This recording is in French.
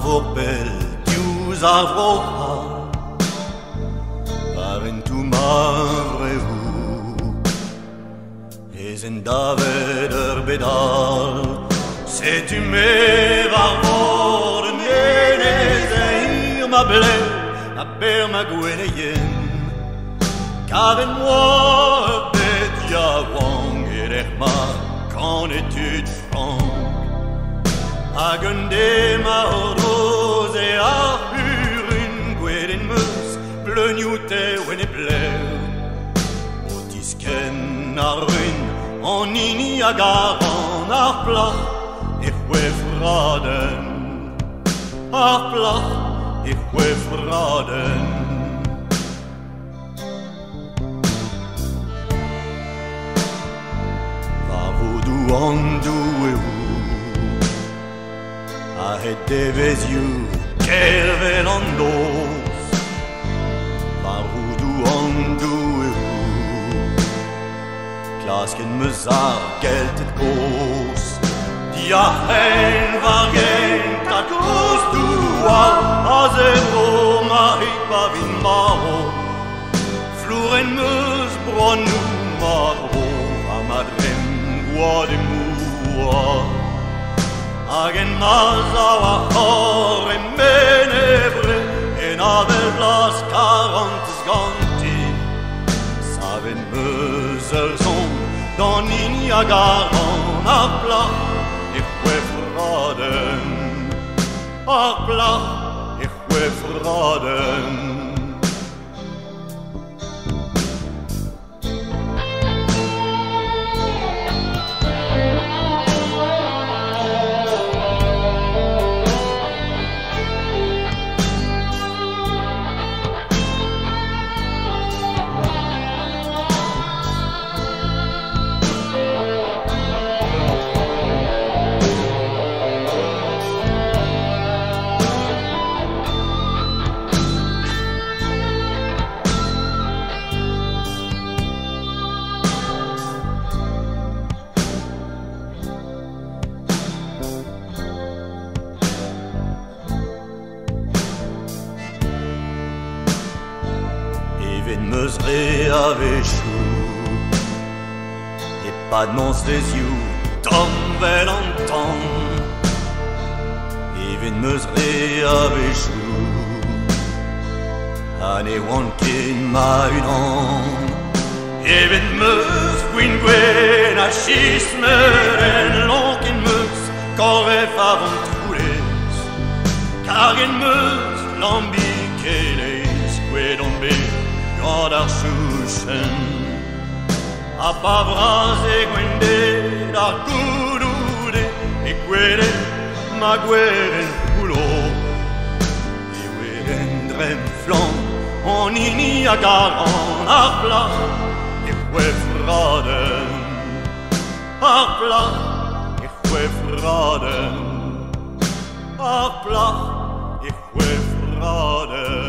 voorbeeld dius avroha waren tu mareu es en daveder bedal se tu me var worden ne ma ble a ber ma gweneyen Karen moi bet ya wong erma quand es-tu franc Agende ma rose et a urin gweden mus bleunioute when it bleu Otisken a ruin on ini agaran ar plat et hwe fraden ar plat et hwe fraden Andu a het devez you kelvel andos Varudu andu Klasken muzar geltet gos Dia hen vargen takus du a zero marit pavin maro Floren mus bronu maro a madrem Bois de moua Agen mazawa hor e menebre En avel blas 40 sganti Saven meuzel son Dan Niagaran a plat e hwe fraden A plat e hwe fraden Even meusre ave chou Et pas de mons les yeux Tom vel antan Even meusre ave chou Ane wankin ma unan Even meus gwin gwen a chismeren Lonkin meus koref avant troules Kagen meus lambi keles Gwedon be God ar chouchen A pa bras e gwende Dar gouroude E gwede ma gweden poulo E weden drem flan On ini agaran ar plat E hwe fraden Ar plat E hwe fraden Ar plat E hwe fraden